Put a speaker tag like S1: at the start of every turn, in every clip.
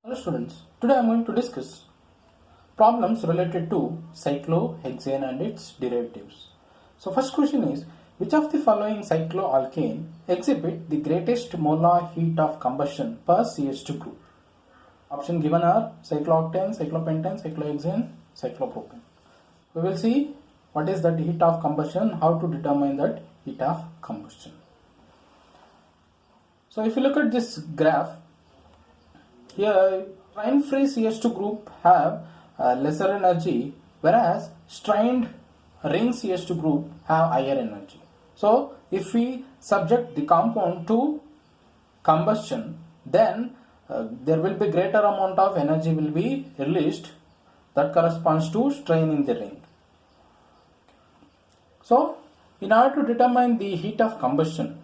S1: Hello students, today I am going to discuss problems related to cyclohexane and its derivatives. So first question is, which of the following cycloalkane exhibit the greatest molar heat of combustion per CH2 group? Option given are cyclooctane, cyclopentane, cyclohexane, cyclopropane. We will see what is that heat of combustion, how to determine that heat of combustion. So if you look at this graph, here strain-free CH2 group have lesser energy, whereas strained ring CH2 group have higher energy. So if we subject the compound to combustion, then there will be greater amount of energy will be released that corresponds to strain in the ring. So in order to determine the heat of combustion,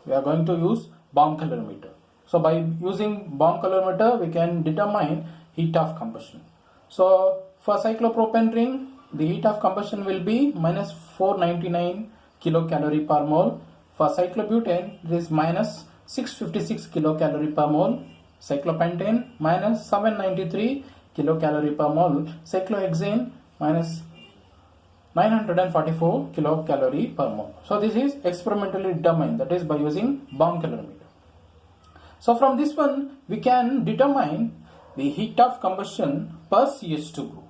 S1: we are going to use Baum calorimeter. So by using Baum calorimeter, we can determine heat of combustion. So for cyclopropane ring, the heat of combustion will be minus 499 kilocalorie per mole. For cyclobutane, it is minus 656 kilocalorie per mole. Cyclopentane minus 793 kilocalorie per mole. Cyclohexane minus 944 kilocalorie per mole. So this is experimentally determined, that is by using Baum calorimeter. So from this one, we can determine the heat of combustion per CH2 group.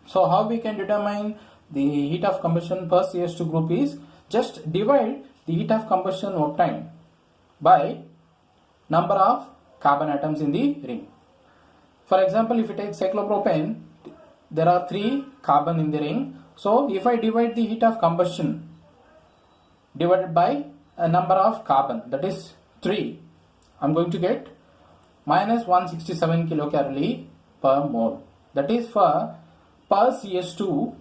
S1: So how we can determine the heat of combustion per CH2 group is just divide the heat of combustion obtained by number of carbon atoms in the ring. For example, if you take cyclopropane, there are 3 carbon in the ring. So if I divide the heat of combustion divided by a number of carbon, that is 3, I'm going to get minus 167 kilocalorie per mole. That is for per CH2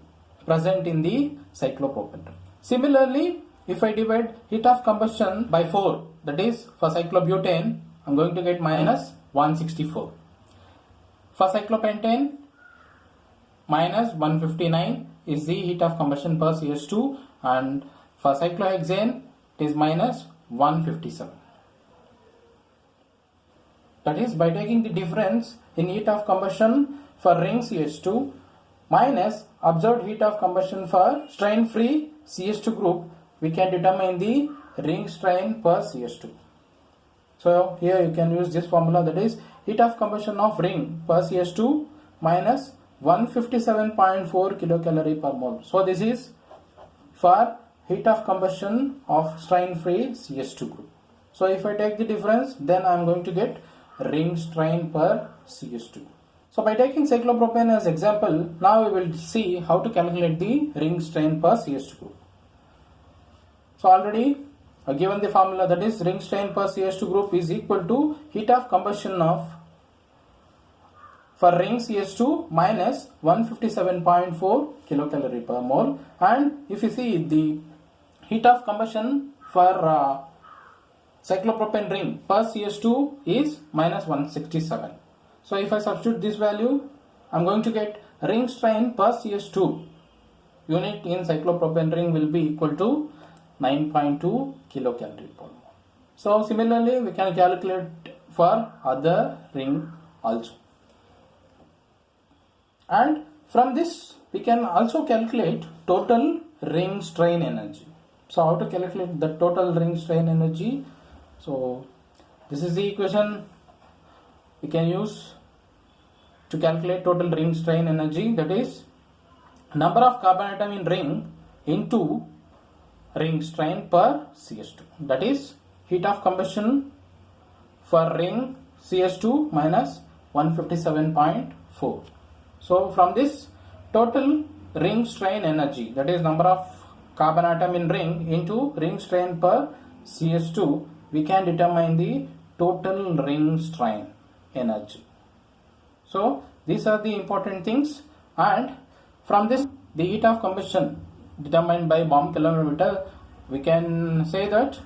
S1: present in the cyclopropane. Similarly, if I divide heat of combustion by 4, that is for cyclobutane, I'm going to get minus 164. For cyclopentane, minus 159 is the heat of combustion per CH2, and for cyclohexane, it is minus 157. That is, by taking the difference in heat of combustion for ring CH2 minus observed heat of combustion for strain-free CH2 group, we can determine the ring strain per CH2. So here you can use this formula, that is heat of combustion of ring per CH2 minus 157.4 kilocalorie per mole. So this is for heat of combustion of strain-free CH2 group. So if I take the difference, then I am going to get ring strain per CH2. So by taking cyclopropane as example, now we will see how to calculate the ring strain per CH2 group. So already given the formula, that is ring strain per CH2 group is equal to heat of combustion of for ring CH2 minus 157.4 kilocalorie per mole, and if you see the heat of combustion for cyclopropane ring per CH2 is minus 167. So if I substitute this value, I am going to get ring strain per CH2 unit in cyclopropane ring will be equal to 9.2 kilocalorie per mole. So similarly, we can calculate for other ring also. And from this, we can also calculate total ring strain energy. So how to calculate the total ring strain energy? So this is the equation we can use to calculate total ring strain energy, that is number of carbon atom in ring into ring strain per CH2, that is heat of combustion for ring CH2 minus 157.4. So from this total ring strain energy, that is number of carbon atom in ring into ring strain per CH2, we can determine the total ring strain energy. So these are the important things, and from this the heat of combustion determined by Baum calorimeter, we can say that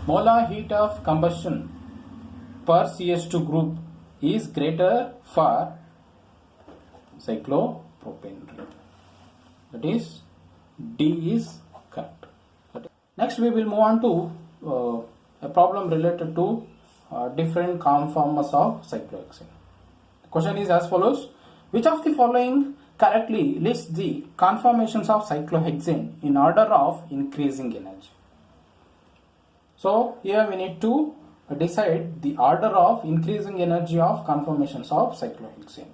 S1: molar heat of combustion per CH2 group is greater for cyclopropane ring. That is D is correct. Next we will move on to a problem related to different conformers of cyclohexane. The question is as follows: which of the following correctly lists the conformations of cyclohexane in order of increasing energy? So here we need to decide the order of increasing energy of conformations of cyclohexane.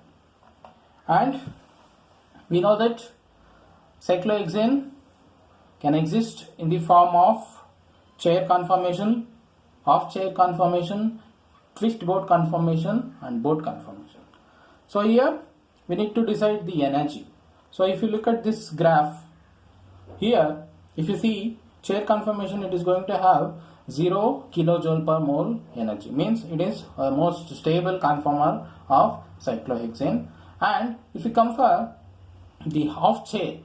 S1: And we know that cyclohexane can exist in the form of chair conformation, half chair conformation, twist boat conformation and boat conformation. So here we need to decide the energy. So if you look at this graph here, if you see chair conformation, it is going to have 0 kilojoule per mole energy, means it is a most stable conformer of cyclohexane. And if you compare the half chair,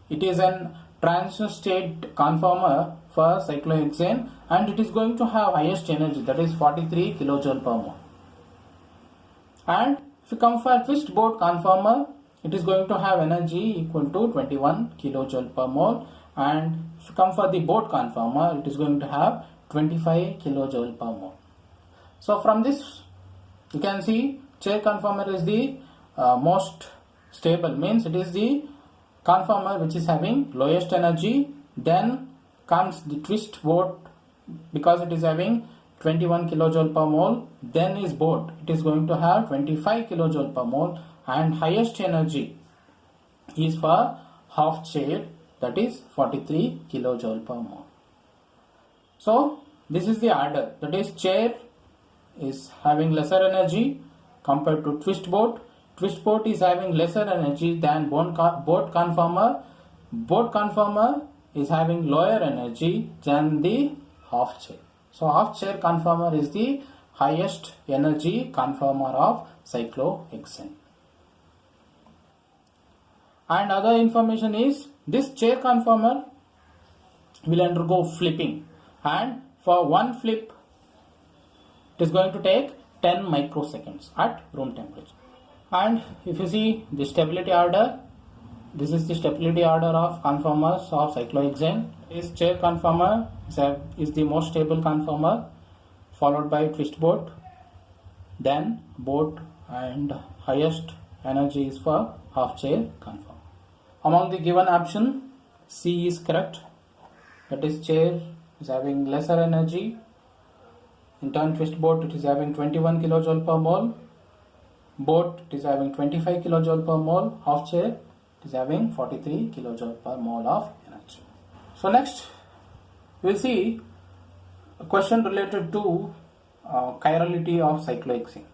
S1: it is an transition state conformer for cyclohexane and it is going to have highest energy, that is 43 kilojoule per mole. And if you compare twist boat conformer, it is going to have energy equal to 21 kilojoule per mole, and if you compare the boat conformer, it is going to have 25 kilojoule per mole. So from this you can see chair conformer is the most stable, means it is the conformer which is having lowest energy. Then comes the twist boat because it is having 21 kilojoule per mole. Then is boat, it is going to have 25 kilojoule per mole, and highest energy is for half chair, that is 43 kilojoule per mole. So this is the order, that is chair is having lesser energy compared to twist boat. Twist boat is having lesser energy than boat conformer. Boat conformer is having lower energy than the half chair. So half chair conformer is the highest energy conformer of cyclohexane. And other information is this chair conformer will undergo flipping, and for one flip it is going to take 10 microseconds at room temperature. And if you see the stability order, this is the stability order of conformers of cyclohexane. This chair conformer is the most stable conformer, followed by twist boat, then boat, and highest energy is for half chair conformer. Among the given option, C is correct, that is chair is having lesser energy. In turn twist boat it is having 21 kilojoule per mole, boat it is having 25 kilojoule per mole, half chair it is having 43 kilojoule per mole of energy. So next we will see a question related to chirality of cyclohexane,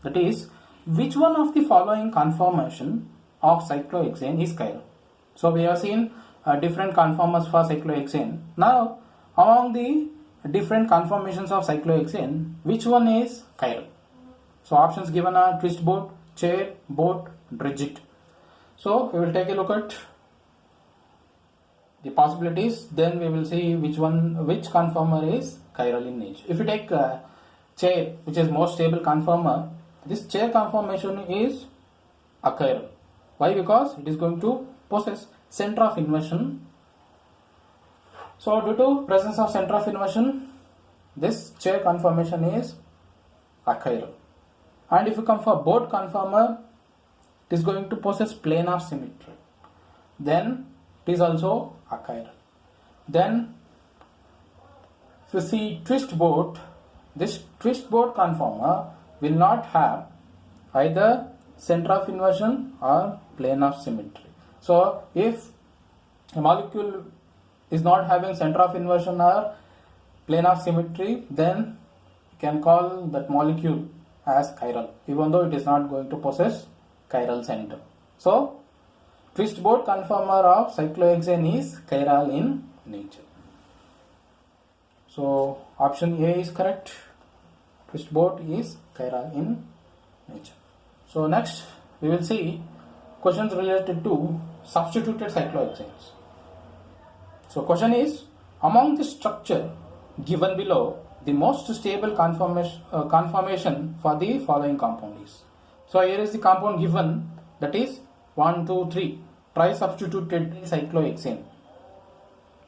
S1: that is which one of the following conformation of cyclohexane is chiral. So we have seen different conformers for cyclohexane. Now among the different conformations of cyclohexane, which one is chiral? So options given are twist boat, chair, boat, rigid. So we will take a look at the possibilities, then we will see which conformer is chiral in nature. If you take chair, which is most stable conformer, this chair conformation is achiral. Why? Because it is going to possess center of inversion. So due to presence of center of inversion, this chair conformation is achiral. And if you come for boat conformer, it is going to possess planar symmetry, then it is also achiral. Then if you see twist boat, this twist boat conformer will not have either center of inversion or plane of symmetry. So if a molecule is not having center of inversion or plane of symmetry, then you can call that molecule as chiral, even though it is not going to possess chiral center. So twist boat conformer of cyclohexane is chiral in nature. So option A is correct. Twist boat is chiral in nature. So next we will see questions related to substituted cyclohexanes. So question is, among the structure given below, the most stable conformation for the following compound is. So here is the compound given, that is 1, 2, 3 tri-substituted cyclohexane.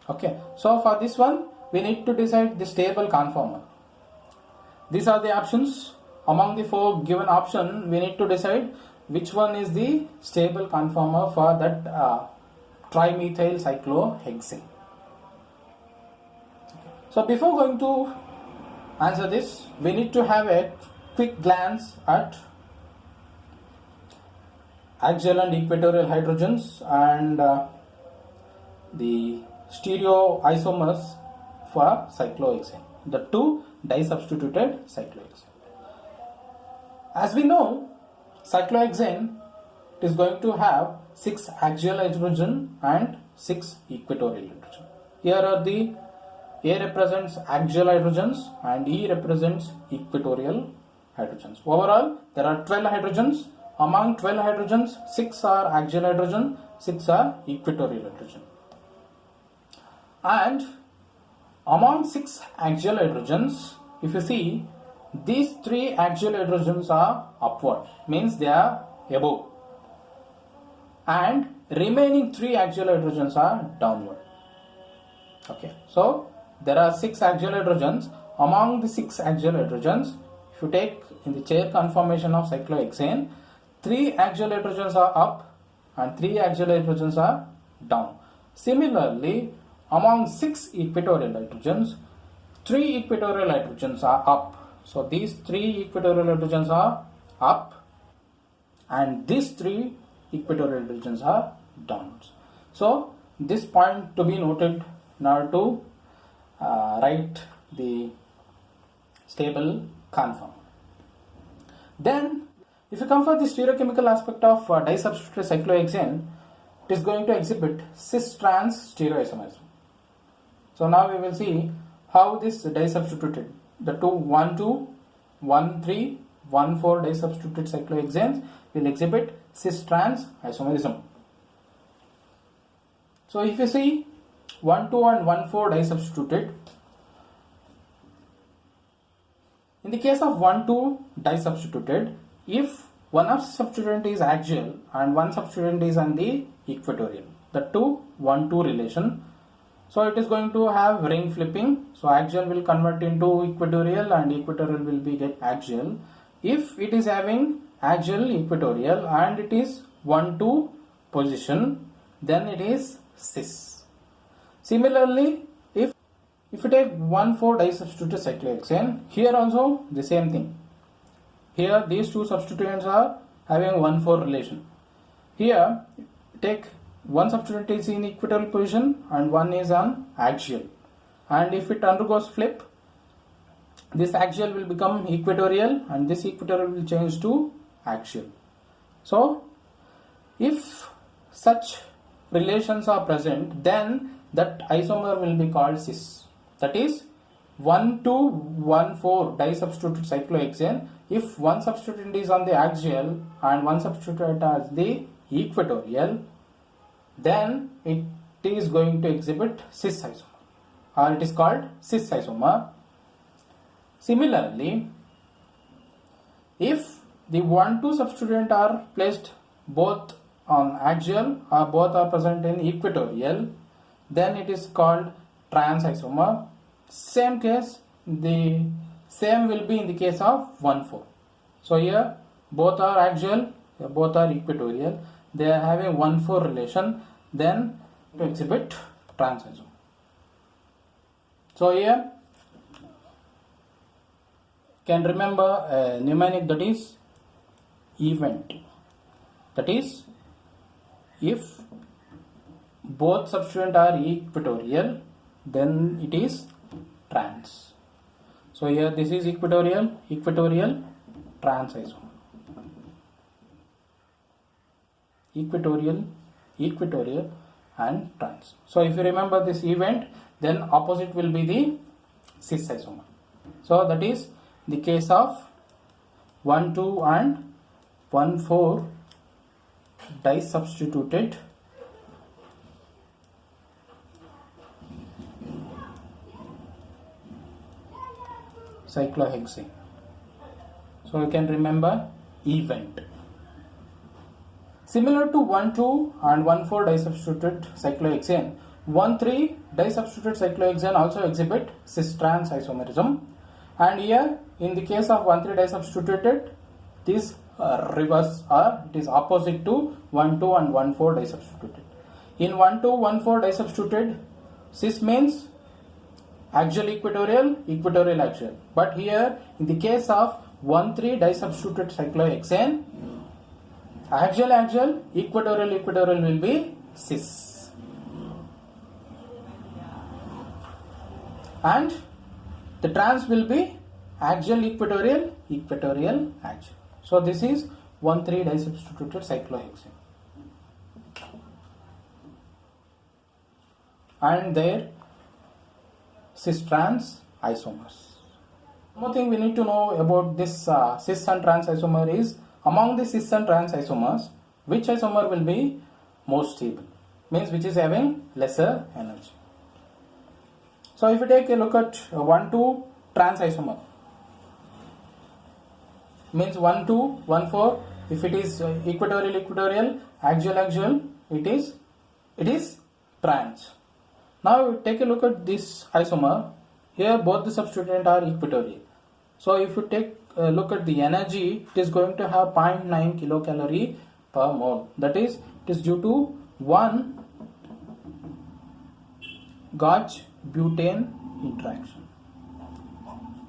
S1: Okay, so for this one we need to decide the stable conformer. These are the options. Among the 4 given option, we need to decide which one is the stable conformer for that trimethyl cyclohexane. So before going to answer this, we need to have a quick glance at axial and equatorial hydrogens and the stereoisomers for cyclohexane, the 2 disubstituted cyclohexane. As we know, cyclohexane is going to have 6 axial hydrogen and 6 equatorial hydrogen. Here are the A represents axial hydrogens and E represents equatorial hydrogens. Overall, there are 12 hydrogens. Among 12 hydrogens, 6 are axial hydrogen, 6 are equatorial hydrogen. And among 6 axial hydrogens, if you see, these 3 axial hydrogens are upward, means they are above, and remaining 3 axial hydrogens are downward. Okay, so there are 6 axial hydrogens. Among the 6 axial hydrogens, if you take in the chair conformation of cyclohexane, 3 axial hydrogens are up and 3 axial hydrogens are down. Similarly, among 6 equatorial hydrogens, 3 equatorial hydrogens are up. So these 3 equatorial hydrogens are up and these 3 equatorial hydrogens are down. So this point to be noted in order to write the stable conform. Then if you come for the stereochemical aspect of disubstituted cyclohexane, it is going to exhibit cis-trans stereoisomerism. So now we will see how this disubstituted, the 2,1,2, 1,3, 1,4 disubstituted cyclohexanes will exhibit cis-trans isomerism. So if you see 1,2 and 1,4 disubstituted, in the case of 1,2 disubstituted, if one of substituent is axial and one substituent is on the equatorial, the 2-1-2 relation, so it is going to have ring flipping. So axial will convert into equatorial and equatorial will be get axial. If it is having axial equatorial and it is 1-2 position, then it is cis. Similarly, if you take 1,4 disubstituted cyclohexane, here also the same thing. Here these 2 substituents are having 1,4 relation. Here take one substituent is in equatorial position and one is on axial, and if it undergoes flip, this axial will become equatorial and this equatorial will change to axial. So if such relations are present, then that isomer will be called cis. That is 1,2,1,4 disubstituted cyclohexane. If one substituent is on the axial and one substituent as the equatorial, then it is going to exhibit cis isomer, or it is called cis isomer. Similarly, if the 1,2 substituent are placed both on axial or both are present in equatorial, then it is called trans isomer. Same case, the same will be in the case of 1,4. So here both are axial, both are equatorial, they are having 1,4 relation, then to exhibit trans isomer. So here can remember a mnemonic, that is event. That is, if both substituent are equatorial, then it is trans. So here this is equatorial, trans isomer. Equatorial and trans. So if you remember this event, then opposite will be the cis isomer. So that is the case of 1,2 and 1,4 disubstituted cyclohexane. So you can remember event. Similar to 1,2 and 1,4 disubstituted cyclohexane, 1,3 disubstituted cyclohexane also exhibit cis-trans isomerism, And here in the case of 1,3 disubstituted, this reverse, or it is opposite to 1,2 and 1,4 disubstituted. In 1,2, 1,4 disubstituted, cis means axial equatorial, equatorial axial. But here in the case of 1,3 disubstituted cyclohexane, axial axial, equatorial equatorial will be cis. And the trans will be axial equatorial, equatorial axial. So this is 1,3 disubstituted cyclohexane. And their cis trans isomers. One more thing we need to know about this cis and trans isomer is, among the cis and trans isomers, which isomer will be most stable, means which is having lesser energy. So if you take a look at 1,2 trans isomer, means 1,2, 1,4, if it is equatorial equatorial, axial axial, it is trans. Now take a look at this isomer. Here both the substituent are equatorial. So if you take a look at the energy, it is going to have 0.9 kilocalorie per mole. That is, it is due to 1 Gauge butane interaction.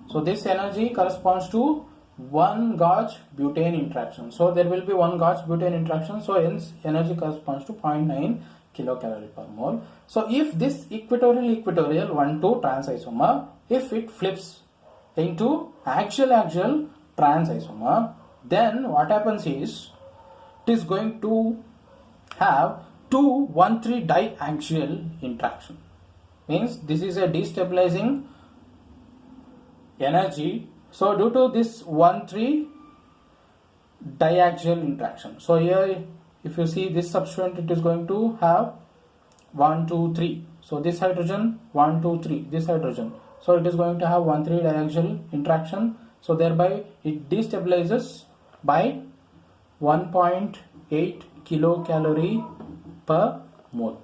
S1: So this energy corresponds to 1 Gauge butane interaction. So there will be 1 Gauge butane interaction. So hence energy corresponds to 0.9 kilocalorie per mole. So if this equatorial 1,2 trans isomer, if it flips into axial trans isomer, then what happens is it is going to have 2 1,3 diaxial interaction. Means this is a destabilizing energy. So due to this 1,3 diaxial interaction, so here if you see this substituent, it is going to have 1, 2, 3. So this hydrogen 1, 2, 3, this hydrogen. So it is going to have 1,3 diaxial interaction. So thereby it destabilizes by 1.8 kilocalorie per mole.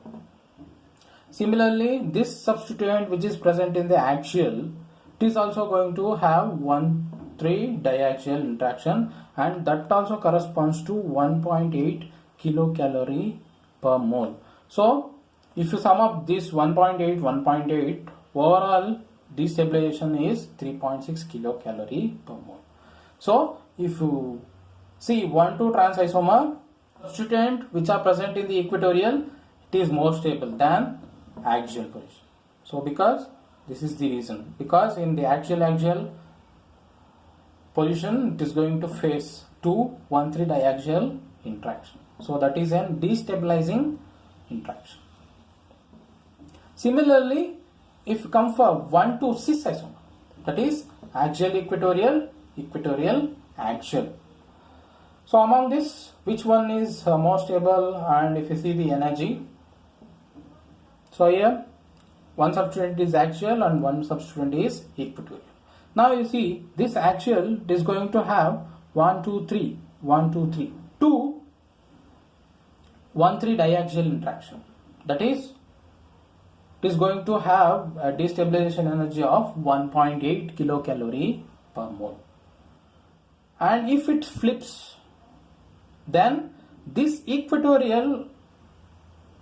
S1: Similarly, this substituent which is present in the axial, it is also going to have 1,3 diaxial interaction, and that also corresponds to 1.8 kilocalorie per mole. So if you sum up this 1.8, overall destabilization is 3.6 kilocalorie per mole. So if you see 1,2 trans isomer substituent which are present in the equatorial, it is more stable than axial position. So because this is the reason, because in the axial position it is going to face 2 1,3 diaxial interaction. So that is a destabilizing interaction. Similarly, if you come for 1,2 cis isomer, that is axial equatorial, equatorial axial. So among this, which one is more stable? And if you see the energy, so here one substituent is axial and one substituent is equatorial. Now you see this axial is going to have 1, 2, 3, 1, 2, 3, 2 1,3 diaxial interaction. That is, it is going to have a destabilization energy of 1.8 kilocalorie per mole. And if it flips, then this equatorial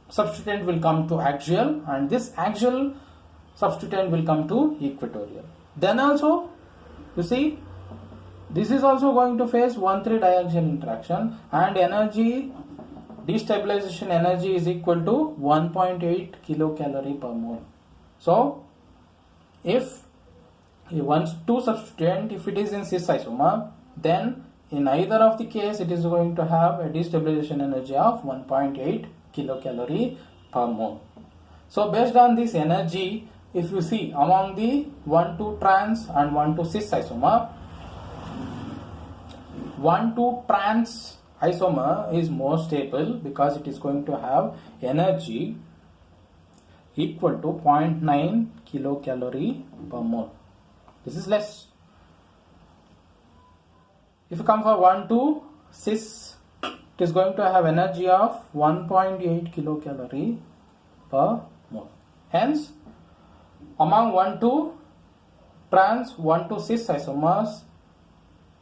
S1: substituent will come to axial and this axial substituent will come to equatorial. Then also, you see, this is also going to face 1,3 diaxial interaction, and energy, destabilization energy is equal to 1.8 kilocalorie per mole. So if 1,2 substituent, if it is in cis isomer, then in either of the case it is going to have a destabilization energy of 1.8 kilocalorie per mole. So based on this energy, if you see among the 1,2 trans and 1,2 cis isomer, 1,2 trans isomer is more stable because it is going to have energy equal to 0.9 kilocalorie per mole. This is less. If you come for 1,2 cis, it is going to have energy of 1.8 kilocalorie per mole. Hence, among 1,2 trans 1 to cis isomers,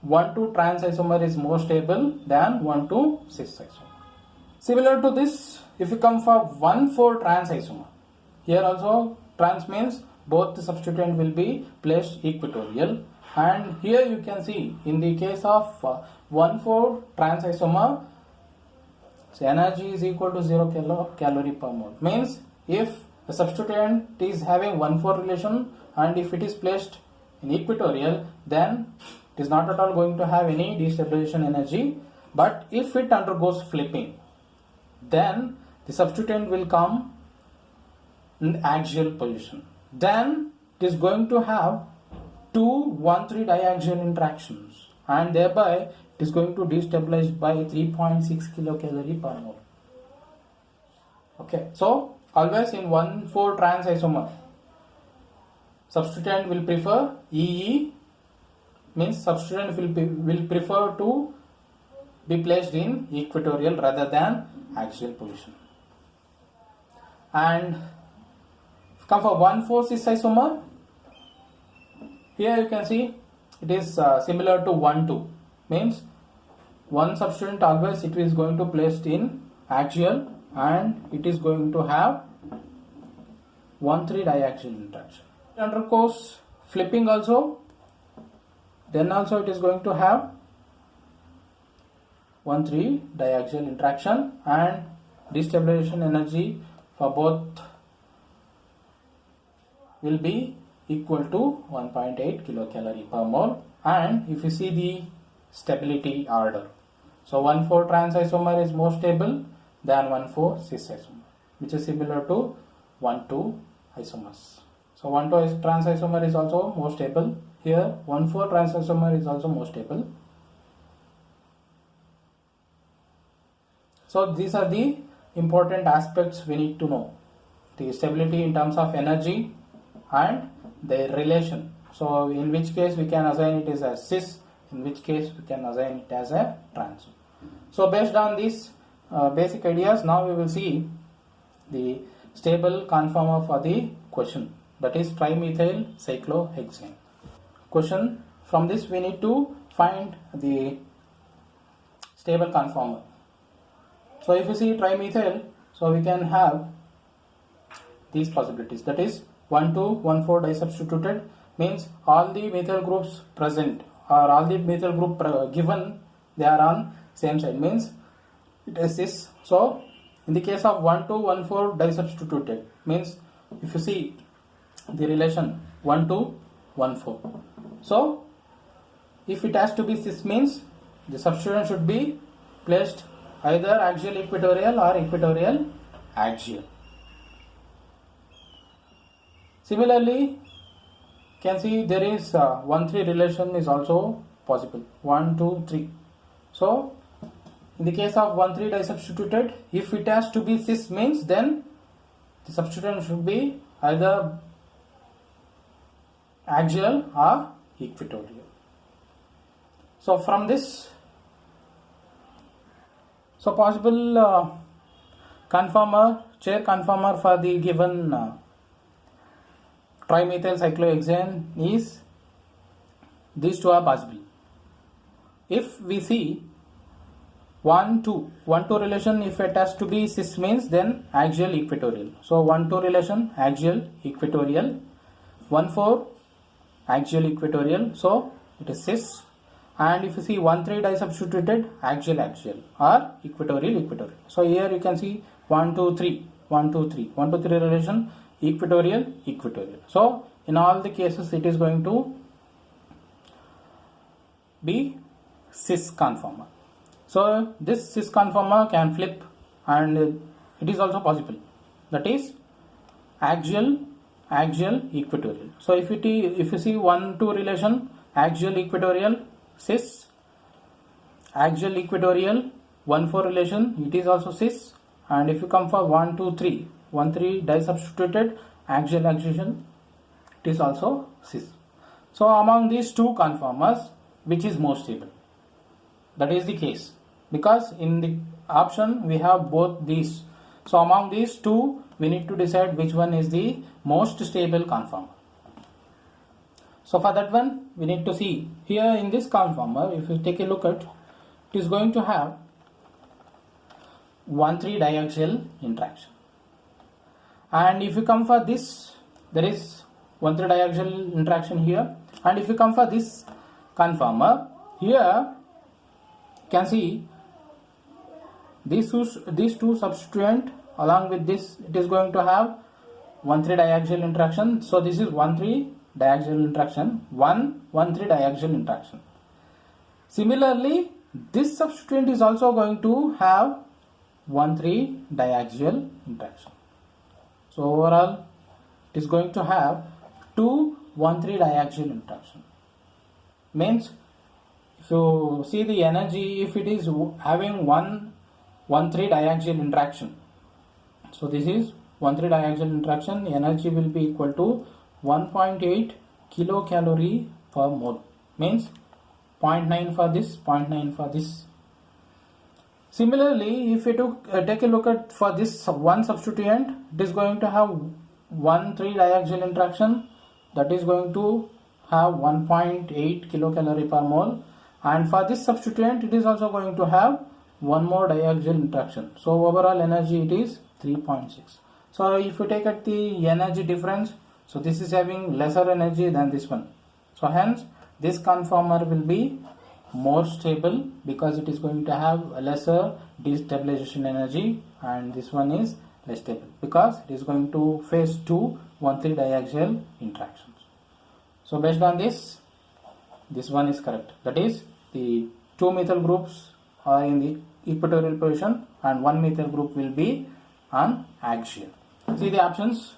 S1: 1 to trans isomer is more stable than 1 to cis isomer. Similar to this, if you come for 1,4 trans isomer, here also trans means both the substituent will be placed equatorial, and here you can see in the case of 1,4 trans isomer, so energy is equal to 0 calorie per mole. Means if the substituent is having 1,4 relation and if it is placed in equatorial, then it is not at all going to have any destabilization energy. But if it undergoes flipping, then the substituent will come in axial position. Then it is going to have two 1,3 diaxial interactions, and thereby it is going to destabilize by 3.6 kilocalorie per mole. Okay, so always in 1,4 trans isomer, substituent will prefer EE, means substituent will prefer to be placed in equatorial rather than axial position. And come for 1,4 cis isomer, here you can see it is similar to 1,2, means one substituent always it is going to placed in axial and it is going to have 1,3 diaxial interaction. Undergoes flipping also, then also it is going to have 1,3 diaxial interaction, and destabilization energy for both will be equal to 1.8 kilocalorie per mole. And if you see the stability order, so 1,4 trans isomer is more stable than 1,4 cis isomer, which is similar to 1,2 isomers. So 1,2 trans isomer is also more stable. Here 1,4 trans isomer is also more stable. So these are the important aspects we need to know: the stability in terms of energy and their relation. So in which case we can assign it as a cis, in which case we can assign it as a trans. So based on these basic ideas, now we will see the stable conformer for the question, that is trimethyl cyclohexane. Question: from this we need to find the stable conformer. So if you see trimethyl, so we can have these possibilities, that is 1,2 1,4 disubstituted, means all the methyl groups present or all the methyl group given, they are on same side, means it is cis. So in the case of 1,2 1,4 disubstituted, means if you see the relation 1,2 1,4, so if it has to be cis, means the substituent should be placed either axial equatorial or equatorial axial. Similarly, can see there is 1,3 relation is also possible, 1 2 3. So in the case of 1,3 disubstituted, if it has to be cis, means then the substituent should be either axial or equatorial. So from this, so possible conformer, chair conformer for the given trimethyl cyclohexane is these two are possible. If we see 1,2 relation, if it has to be cis, means then axial equatorial. So 1,2 relation axial equatorial, 1,4 axial equatorial, so it is cis. And if you see 1,3 disubstituted, axial or equatorial. So here you can see 1 2 3 relation equatorial. So in all the cases it is going to be cis conformer. So this cis conformer can flip, and it is also possible, that is axial equatorial. So if you see 1 2 relation axial equatorial cis, axial equatorial 1,4 relation, it is also cis. And if you come for 1 2 3 1,3 disubstituted axial, it is also cis. So among these two conformers, which is more stable? That is the case, because in the option we have both these. So among these two we need to decide which one is the most stable conformer. So for that one, we need to see here in this conformer, if you take a look at, it is going to have 1,3 diaxial interaction. And if you come for this, there is 1,3 diaxial interaction here. And if you come for this conformer, here you can see these two substituent along with this, it is going to have 1,3 diaxial interaction. So this is 1,3 diaxial interaction, 1,3 diaxial interaction. Similarly, this substituent is also going to have 1,3 diaxial interaction. So overall, it is going to have 2 1,3 diaxial interaction. Means if you see the energy, if it is having 1,3 diaxial interaction, so this is 1,3 diaxial interaction, energy will be equal to 1.8 kilocalorie per mole. Means 0.9 for this, 0.9 for this. Similarly, if you take a look at for this one substituent, it is going to have 1,3 diaxial interaction, that is going to have 1.8 kilocalorie per mole, and for this substituent it is also going to have one more diaxial interaction. So overall energy it is 3.6. So if you take at the energy difference, so this is having lesser energy than this one. So hence this conformer will be more stable because it is going to have a lesser destabilization energy, and this one is less stable because it is going to face 2 1,3 diaxial interactions. So based on this one is correct. That is, the 2 methyl groups are in the equatorial position and 1 methyl group will be on axial. See the options.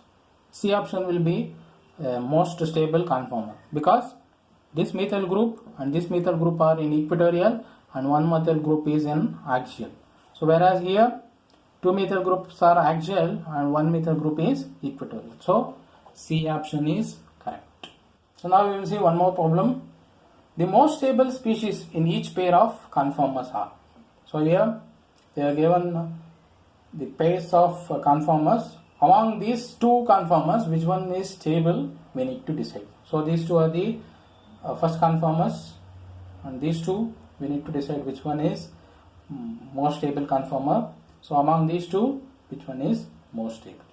S1: C option will be most stable conformer because this methyl group and this methyl group are in equatorial and 1 methyl group is in axial. So whereas here 2 methyl groups are axial and 1 methyl group is equatorial. So C option is correct. So now we will see one more problem. The most stable species in each pair of conformers are. So here they are given the pairs of conformers. Among these two conformers, which one is stable, we need to decide. So these two are the first conformers, and these two we need to decide which one is most stable conformer. So among these two, which one is most stable.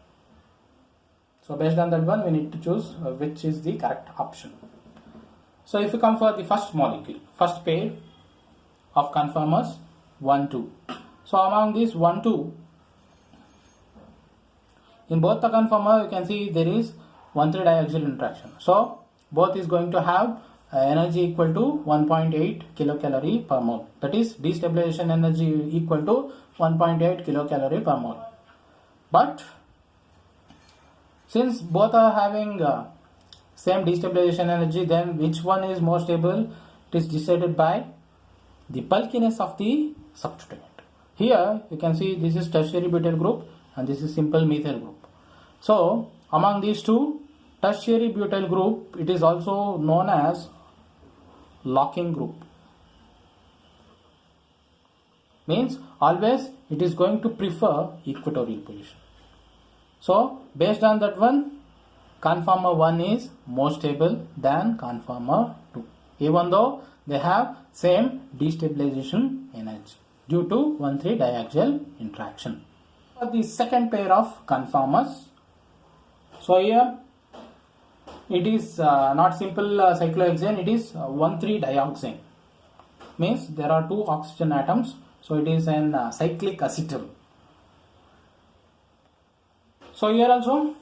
S1: So based on that one, we need to choose which is the correct option. So if you come for the first molecule, first pair of conformers 1, 2. So among these 1, 2, in both the conformer you can see there is 1,3 diaxial interaction. So both is going to have energy equal to 1.8 kilocalorie per mole. That is, destabilization energy equal to 1.8 kilocalorie per mole. But since both are having same destabilization energy, then which one is more stable? It is decided by the bulkiness of the substituent. Here you can see this is tertiary butyl group and this is simple methyl group. So among these two, tertiary butyl group, it is also known as locking group. Means always it is going to prefer equatorial position. So based on that one, conformer 1 is more stable than conformer 2, even though they have same destabilization energy due to 1,3 diaxial interaction. For the second pair of conformers, so here it is not simple cyclohexane, it is 1,3 dioxane. Means there are 2 oxygen atoms, so it is an cyclic acetal. So here also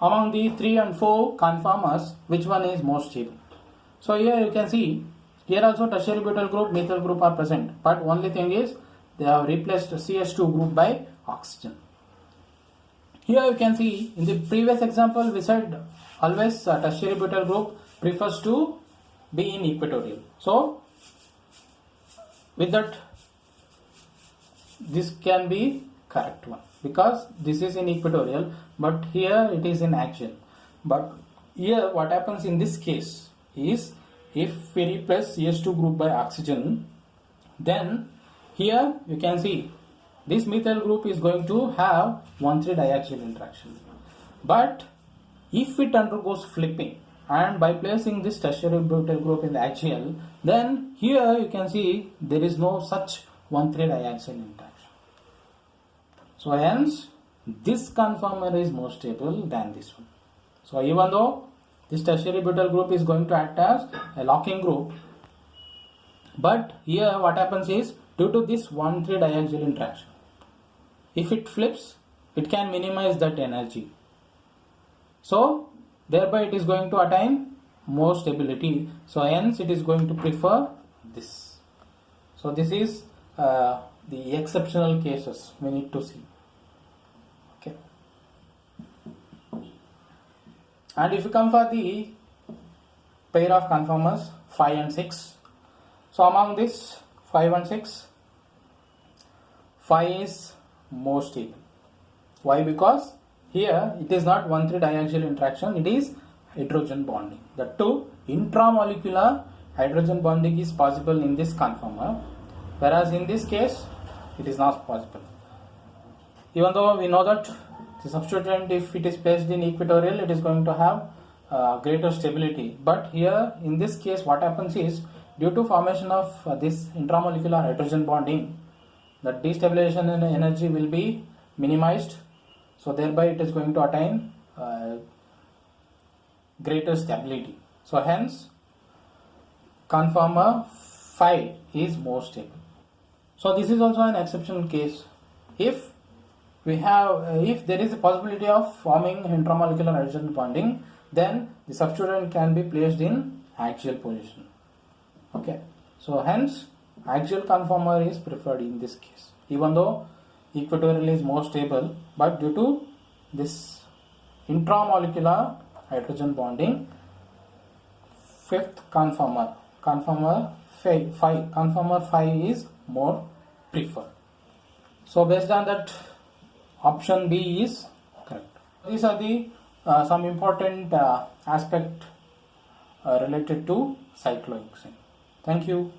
S1: among the 3 and 4 conformers, which one is most stable? So here you can see, here also tertiary butyl group, methyl group are present, but only thing is they have replaced CH2 group by oxygen. Here you can see in the previous example we said always tertiary butyl group prefers to be in equatorial. So with that this can be correct one because this is in equatorial, but here it is in axial. But here what happens in this case is if we replace CH2 group by oxygen, then here you can see this methyl group is going to have 1,3 diaxial interaction. But if it undergoes flipping, and by placing this tertiary butyl group in the axial, then here you can see there is no such 1,3 diaxial interaction. So hence this conformer is more stable than this one. So even though this tertiary butyl group is going to act as a locking group, but here what happens is, due to this 1,3 diaxial interaction, if it flips, it can minimize that energy. So thereby it is going to attain more stability. So hence it is going to prefer this. So this is the exceptional cases we need to see. Okay. And if you come for the pair of conformers 5 and 6, so among this 5 and 6, 5 is more stable. Why? Because here it is not 1,3 diaxial interaction, it is hydrogen bonding. That too, intramolecular hydrogen bonding is possible in this conformer, whereas in this case it is not possible. Even though we know that the substituent, if it is placed in equatorial, it is going to have greater stability, but here in this case what happens is, due to formation of this intramolecular hydrogen bonding, the destabilization energy will be minimized, so thereby it is going to attain greater stability. So hence conformer 5 is more stable. So this is also an exceptional case. If there is a possibility of forming intramolecular hydrogen bonding, then the substituent can be placed in axial position. Okay, so hence axial conformer is preferred in this case, even though equatorial is more stable, but due to this intramolecular hydrogen bonding, fifth conformer 5 is more preferred. So based on that, option B is correct. These are the some important aspect related to cyclohexane. Thank you.